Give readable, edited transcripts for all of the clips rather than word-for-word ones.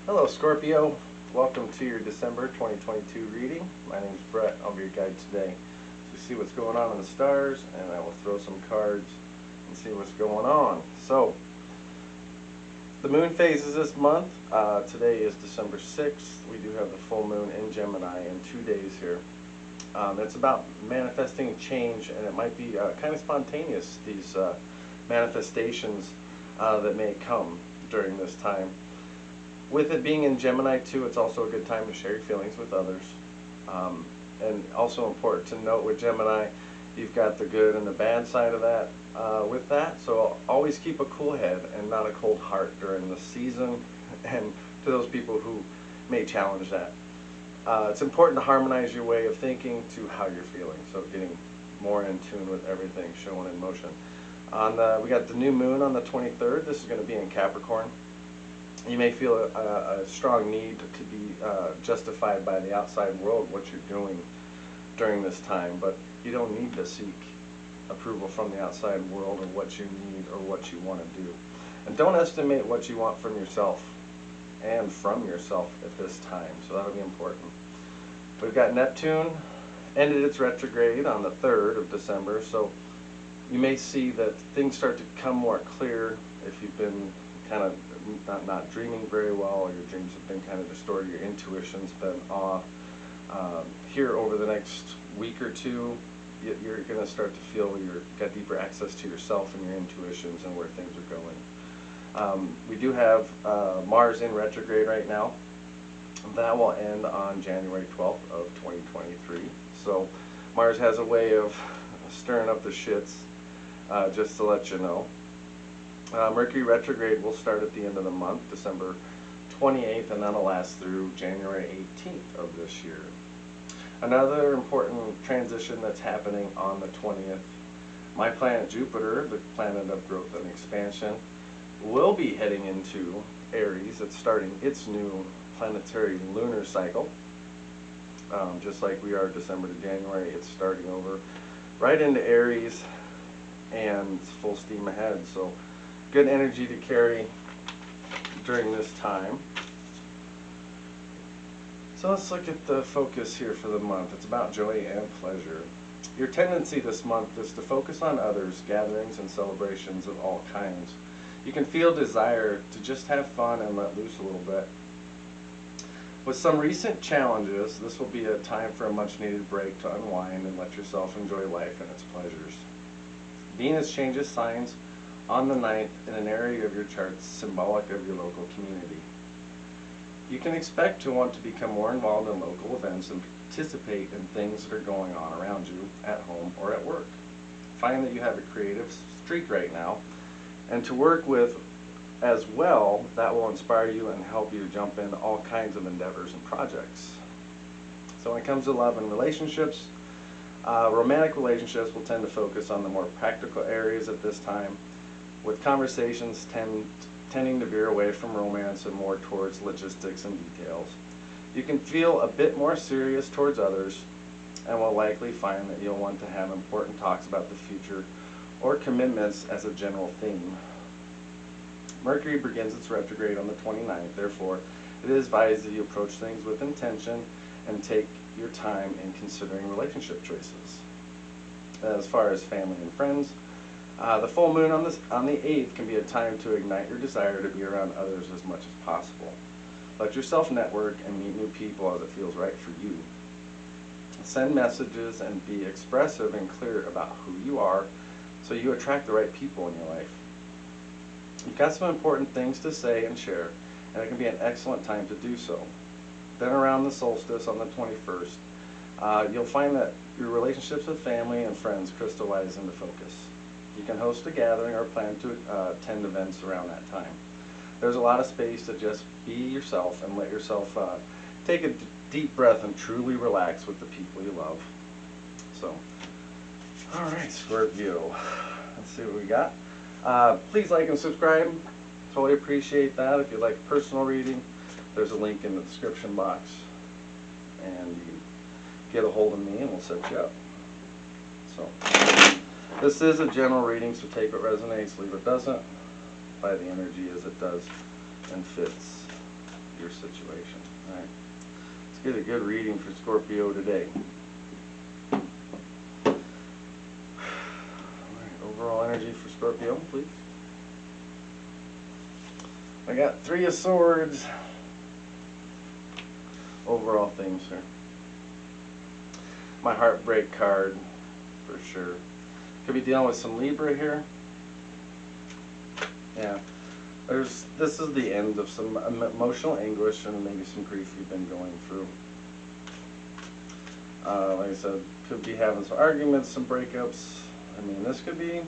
Hello Scorpio, welcome to your December 2022 reading. My name is Brett, I'll be your guide today to see what's going on in the stars, and I will throw some cards and see what's going on. So, the moon phases this month. Today is December 6th. We do have the full moon in Gemini in 2 days here. It's about manifesting change, and it might be kind of spontaneous, these manifestations that may come during this time. With it being in Gemini too, it's also a good time to share your feelings with others. And also important to note with Gemini, you've got the good and the bad side of that with that. So always keep a cool head and not a cold heart during the season, and to those people who may challenge that. It's important to harmonize your way of thinking to how you're feeling, so getting more in tune with everything showing in motion. We got the new moon on the 23rd. This is going to be in Capricorn. You may feel a strong need to be justified by the outside world what you're doing during this time, but you don't need to seek approval from the outside world or what you need or what you want to do. And don't estimate what you want from yourself and from yourself at this time, so that'll be important. We've got Neptune ended its retrograde on the 3rd of December, so you may see that things start to come more clear if you've been kind of not dreaming very well, or your dreams have been kind of distorted, your intuition's been off. Here over the next week or two, you're going to start to feel you've got deeper access to yourself and your intuitions and where things are going. We do have Mars in retrograde right now. That will end on January 12th of 2023. So Mars has a way of stirring up the shits, just to let you know. Mercury retrograde will start at the end of the month, December 28th, and that'll last through January 18th of this year. Another important transition that's happening on the 20th, my planet Jupiter, the planet of growth and expansion, will be heading into Aries. It's starting its new planetary lunar cycle. Just like we are December to January, it's starting over right into Aries, and it's full steam ahead. So good energy to carry during this time. So let's look at the focus here for the month. It's about joy and pleasure. Your tendency this month is to focus on others, gatherings, and celebrations of all kinds. You can feel desire to just have fun and let loose a little bit. With some recent challenges, this will be a time for a much-needed break to unwind and let yourself enjoy life and its pleasures. Venus changes signs on the 9th in an area of your chart symbolic of your local community. You can expect to want to become more involved in local events and participate in things that are going on around you at home or at work. Find that you have a creative streak right now, and to work with as well, that will inspire you and help you jump into all kinds of endeavors and projects. So when it comes to love and relationships, romantic relationships will tend to focus on the more practical areas at this time, with conversations tending to veer away from romance and more towards logistics and details. You can feel a bit more serious towards others, and will likely find that you'll want to have important talks about the future or commitments as a general theme. Mercury begins its retrograde on the 29th, therefore it is advised that you approach things with intention and take your time in considering relationship choices. As far as family and friends, the full moon on the 8th can be a time to ignite your desire to be around others as much as possible. Let yourself network and meet new people as it feels right for you. Send messages and be expressive and clear about who you are so you attract the right people in your life. You've got some important things to say and share, and it can be an excellent time to do so. Then around the solstice on the 21st, you'll find that your relationships with family and friends crystallize into focus. You can host a gathering or plan to attend events around that time. There's a lot of space to just be yourself and let yourself take a deep breath and truly relax with the people you love. So, all right, Scorpio, let's see what we got. Please like and subscribe. Totally appreciate that. If you'd like a personal reading, there's a link in the description box, and you get a hold of me and we'll set you up. So this is a general reading, so take what resonates, leave what doesn't. Apply the energy as it does and fits your situation. All right, let's get a good reading for Scorpio today. All right, overall energy for Scorpio, please. I got 3 of Swords. Overall themes here. My heartbreak card, for sure. Could be dealing with some Libra here. Yeah. This is the end of some emotional anguish and maybe some grief you've been going through. Like I said, could be having some arguments, some breakups. I mean, this could be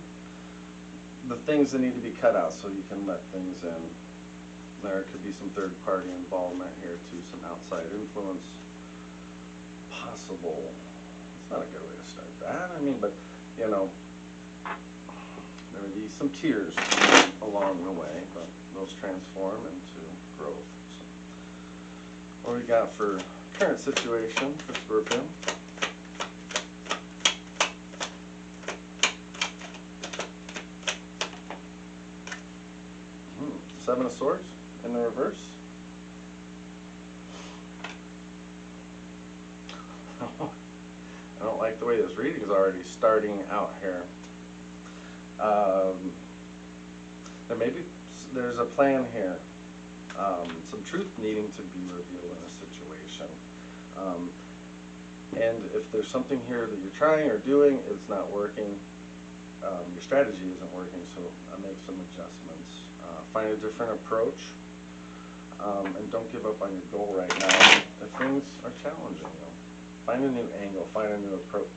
the things that need to be cut out so you can let things in. There could be some third-party involvement here too, some outside influence. Possible. It's not a good way to start that. I mean, but, you know, there would be some tears along the way, but those transform into growth. So, what we got for current situation for Scorpio? Seven of Swords in the reverse. I don't like the way this reading is already starting out here. There's a plan here. Some truth needing to be revealed in a situation. And if there's something here that you're trying or doing, it's not working, your strategy isn't working, so make some adjustments. Find a different approach, and don't give up on your goal right now if things are challenging. Find a new angle, find a new approach.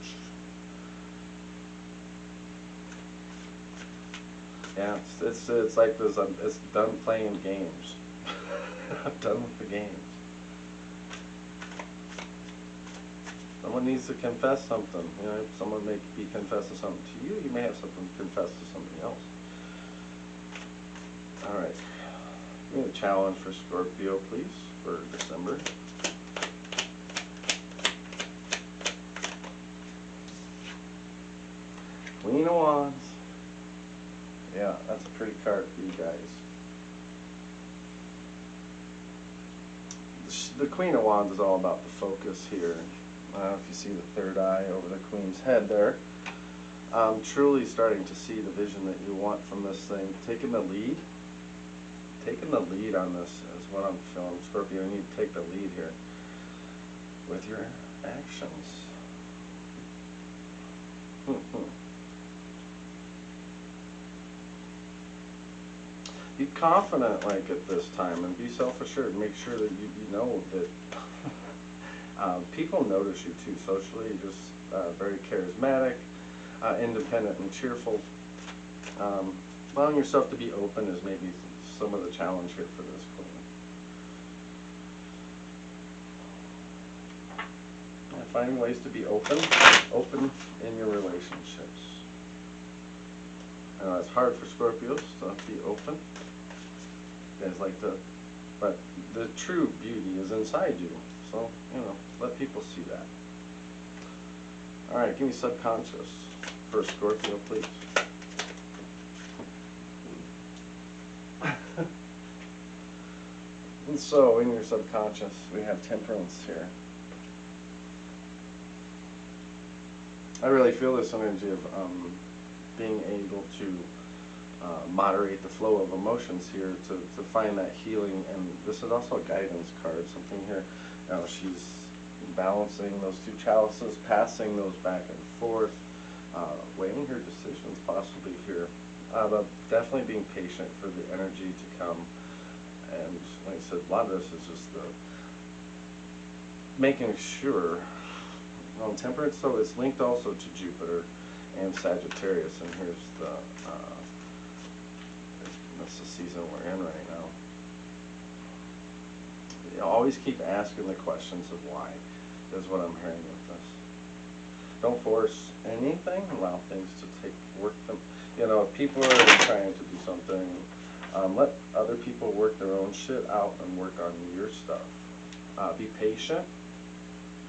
Yeah, it's like this. It's done playing games. I'm done with the games. Someone needs to confess something. You know, someone may be confessing something to you. You may have something to confess to somebody else. All right. Give me a challenge for Scorpio, please, for December. Queen of Wands. Yeah, that's a pretty card for you guys. The Queen of Wands is all about the focus here. I don't know if you see the third eye over the Queen's head there. Truly starting to see the vision that you want from this thing. Taking the lead. Taking the lead on this is what I'm feeling. Scorpio, you need to take the lead here with your actions. Be confident like at this time and be self-assured. Make sure that you know that people notice you too socially. You're just very charismatic, independent and cheerful. Allowing yourself to be open is maybe some of the challenge here for this queen. And finding ways to be open in your relationships. I know it's hard for Scorpios to be open. You guys like to, but the true beauty is inside you. So, you know, let people see that. All right, give me subconscious for Scorpio, please. And so, in your subconscious, we have temperance here. I really feel this energy of being able to moderate the flow of emotions here to find that healing. And this is also a guidance card, something here. You know, she's balancing those two chalices, passing those back and forth, weighing her decisions possibly here. But definitely being patient for the energy to come. And like I said, a lot of this is just the making sure. Well, temperance, so it's linked also to Jupiter and Sagittarius, and here's the that's the season we're in right now. You always keep asking the questions of why, is what I'm hearing with this. Don't force anything, allow things to work them. You know, if people are trying to do something, let other people work their own shit out and work on your stuff. Be patient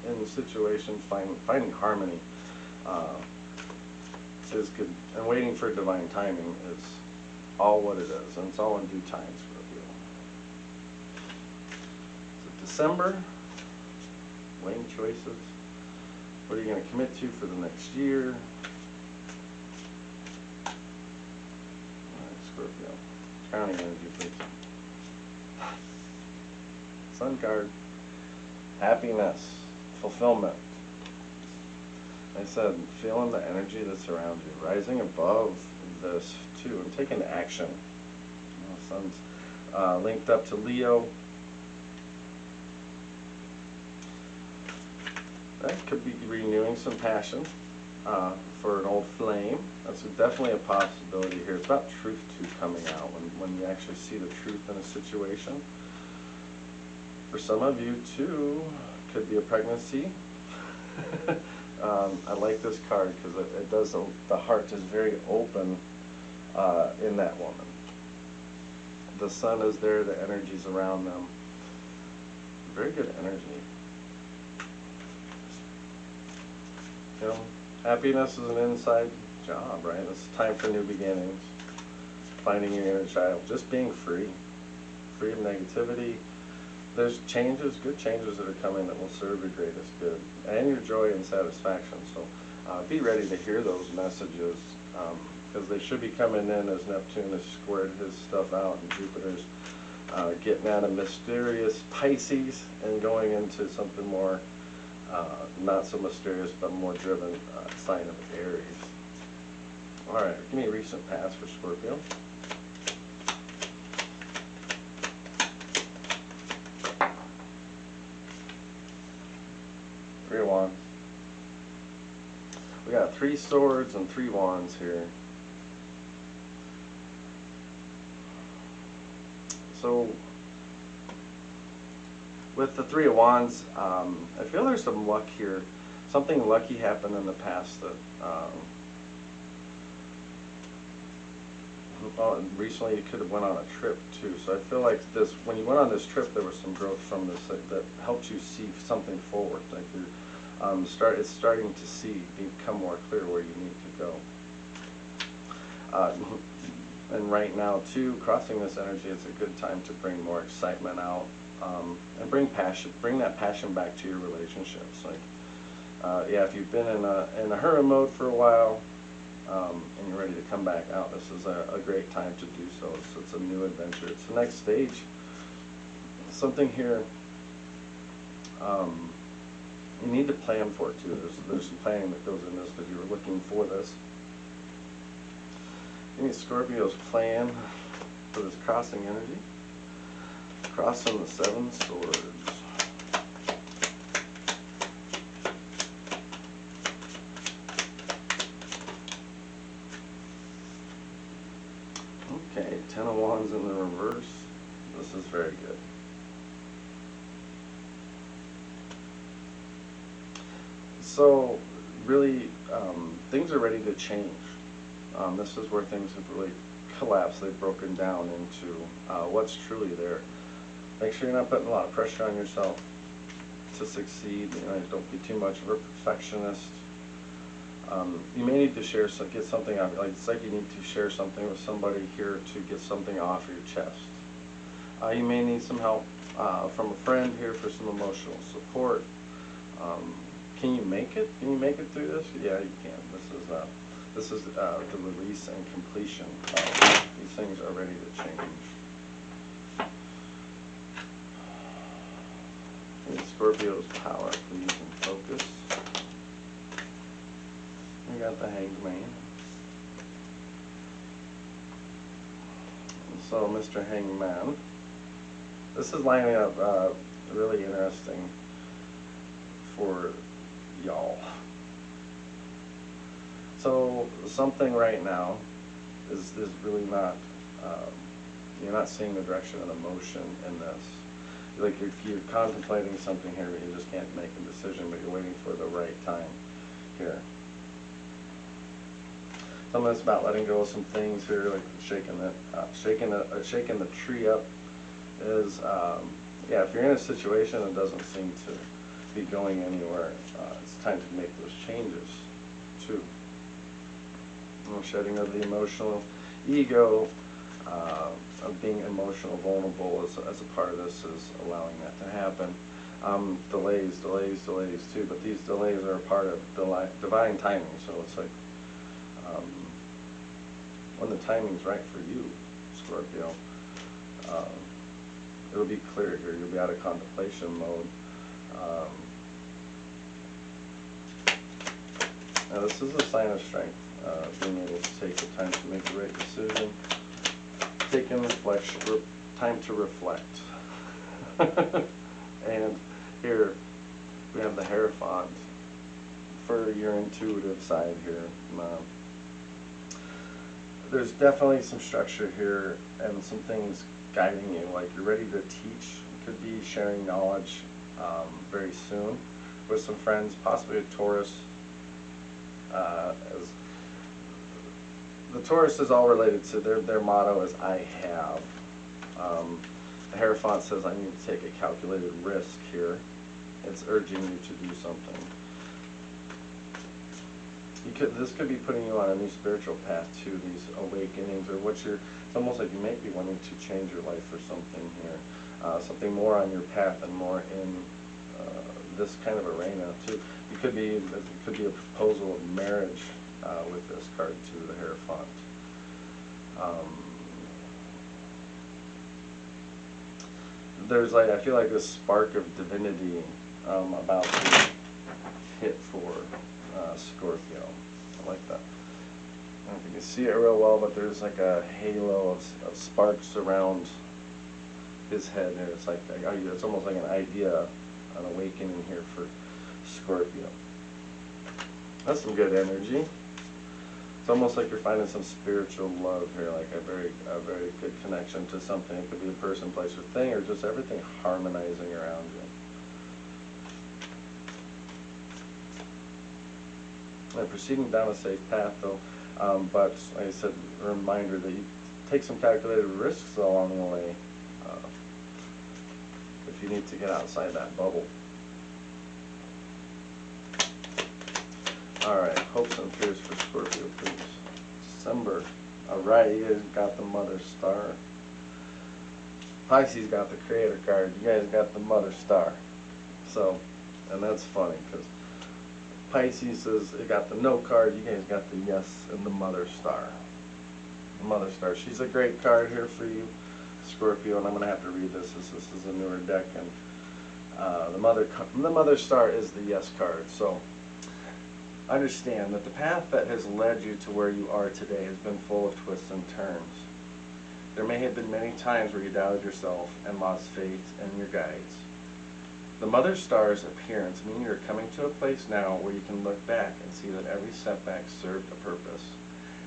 in the situation, finding harmony is good, and waiting for divine timing is all what it is, and it's all in due time, Scorpio. December. Weighing choices. What are you going to commit to for the next year? Alright, Scorpio. Counting energy, please. Sun card. Happiness. Fulfillment. I said, feeling the energy that's around you. Rising above this, too, and taking action. Sun's linked up to Leo. That could be renewing some passion for an old flame. That's definitely a possibility here. It's about truth too coming out when you actually see the truth in a situation. For some of you too, could be a pregnancy. I like this card because it does, the heart is very open in that woman. The sun is there, the energy's around them. Very good energy. You know, happiness is an inside job, right? It's time for new beginnings. Finding your inner child. Just being free. Free of negativity. There's changes, good changes that are coming that will serve your greatest good. And your joy and satisfaction. So be ready to hear those messages. Because they should be coming in as Neptune has squared his stuff out and Jupiter's getting out of mysterious Pisces and going into something more not so mysterious but more driven sign of Aries. Alright, give me a recent past for Scorpio. Three of Wands. We got 3 swords and 3 wands here. So, with the 3 of Wands, I feel there's some luck here. Something lucky happened in the past that recently you could have went on a trip too. So I feel like this, when you went on this trip, there was some growth from this that helped you see something forward. Like you're it's starting to become more clear where you need to go. And right now too, crossing this energy, it's a good time to bring more excitement out. And bring that passion back to your relationships. Like, yeah, if you've been in a hurry mode for a while, and you're ready to come back out, this is a great time to do so. It's a new adventure. It's the next stage. Something here, you need to plan for it too. There's some planning that goes in this because you were looking for this. Give me Scorpio's plan for this crossing energy. Crossing the 7 swords. Okay, 10 of Wands in the reverse. This is very good. So, really, things are ready to change. This is where things have really collapsed. They've broken down into what's truly there. Make sure you're not putting a lot of pressure on yourself to succeed. You know, don't be too much of a perfectionist. You may need to get something out. Like it's like you need to share something with somebody here to get something off your chest. You may need some help from a friend here for some emotional support. Can you make it? Can you make it through this? Yeah, you can. This is the release and completion. These things are ready to change. Scorpio's power, please, and focus. We got the Hanged Man. So, Mr. Hanged Man, this is lining up really interesting for y'all. So, something right now is really not, you're not seeing the direction and emotion in this. Like you're contemplating something here, but you just can't make a decision, but you're waiting for the right time here. Some of it's about letting go of some things here, like shaking the tree up. Is yeah, if you're in a situation that doesn't seem to be going anywhere, it's time to make those changes too. Shedding of the emotional ego. of being emotional, vulnerable as a part of this is allowing that to happen. Delays too, but these delays are a part of divine timing. So it's like when the timing's right for you, Scorpio, it'll be clear here. You'll be out of contemplation mode. Now this is a sign of strength, being able to take the time to make the right decision, taking reflection, time to reflect. And here we have the Hierophant for your intuitive side here. There's definitely some structure here and some things guiding you, like you're ready to teach. You could be sharing knowledge very soon with some friends, possibly a Taurus. As the Taurus is all related to their motto is I have. The Hierophant says I need to take a calculated risk here. It's urging you to do something. This could be putting you on a new spiritual path too, these awakenings, or it's almost like you may be wanting to change your life for something here. Something more on your path and more in this kind of arena too. It could be a proposal of marriage with this card too, the Hierophant. There's I feel like this spark of divinity about to hit for Scorpio. I like that. I don't know if you can see it real well, but there's like a halo of sparks around his head here. It's it's almost like an idea, an awakening here for Scorpio. That's some good energy. It's almost like you're finding some spiritual love here, like a very good connection to something. It could be a person, place, or thing, or just everything harmonizing around you. And proceeding down a safe path, though, but like I said, a reminder that you take some calculated risks along the way if you need to get outside that bubble. Alright, hopes and fears for Scorpio, please. December. Alright, you guys got the Mother Star. Pisces got the Creator card. You guys got the Mother Star. So, and that's funny because Pisces says it got the No card. You guys got the Yes and the Mother Star. The Mother Star. She's a great card here for you, Scorpio, and I'm going to have to read this. This is a newer deck, and the Mother Star is the Yes card. So understand that the path that has led you to where you are today has been full of twists and turns. There may have been many times where you doubted yourself and lost faith in your guides. The Mother Star's appearance means you're coming to a place now where you can look back and see that every setback served a purpose,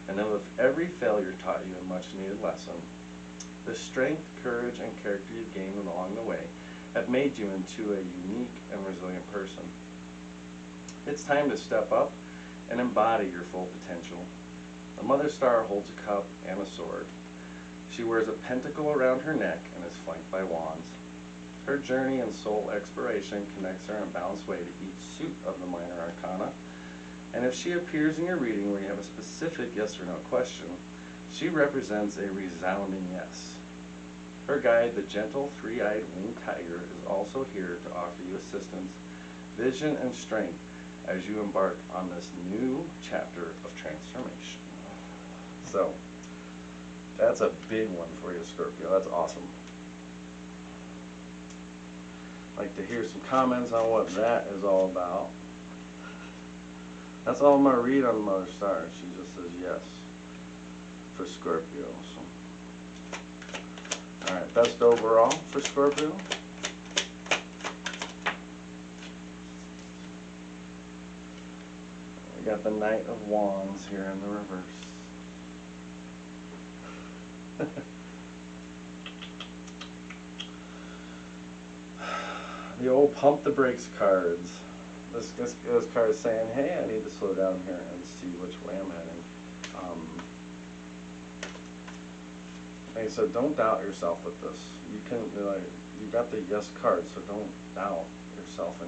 and know that every failure taught you a much needed lesson. The strength, courage, and character you've gained along the way have made you into a unique and resilient person. It's time to step up and embody your full potential. The Mother Star holds a cup and a sword. She wears a pentacle around her neck and is flanked by wands. Her journey and soul exploration connects her in a balanced way to each suit of the minor arcana. And if she appears in your reading where you have a specific yes or no question, she represents a resounding yes. Her guide, the gentle three-eyed winged tiger, is also here to offer you assistance, vision, and strength as you embark on this new chapter of transformation. So, that's a big one for you, Scorpio. That's awesome. I'd like to hear some comments on what that is all about. That's all I'm going to read on Mother Star. She just says yes for Scorpio. So, alright, best overall for Scorpio. We got the Knight of Wands here in the reverse. The old pump the brakes cards. This card is saying, hey, I need to slow down here and see which way I'm heading. Like I said, don't doubt yourself with this. You got the yes card, so don't doubt yourself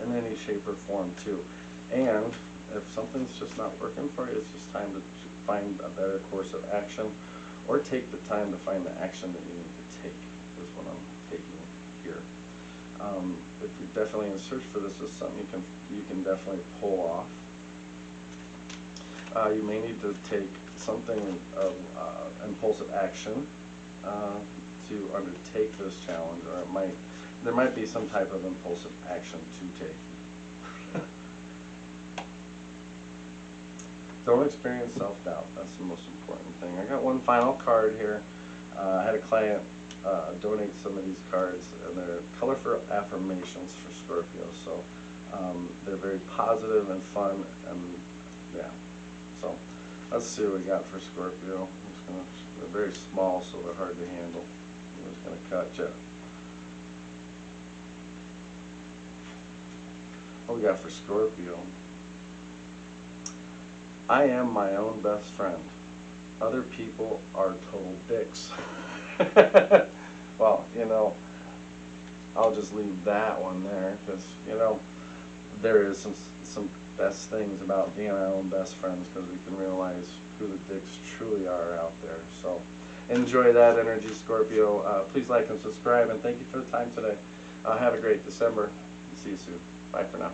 in any shape or form too. And if something's just not working for you, it's just time to find a better course of action or take the time to find the action that you need to take, is what I'm taking here. If you're definitely in search for this, is something you can definitely pull off. You may need to take something of impulsive action to undertake this challenge, or there might be some type of impulsive action to take. Don't experience self-doubt. That's the most important thing. I got one final card here. I had a client donate some of these cards, and they're colorful affirmations for Scorpio. So they're very positive and fun, and yeah. So let's see what we got for Scorpio. They're very small, so they're hard to handle. I'm just going to cut you. What we got for Scorpio? I am my own best friend. Other people are total dicks. Well, you know, I'll just leave that one there, because, you know, there is some best things about being our own best friends, because we can realize who the dicks truly are out there. So enjoy that energy, Scorpio. Please like and subscribe, and thank you for the time today. Have a great December. See you soon. Bye for now.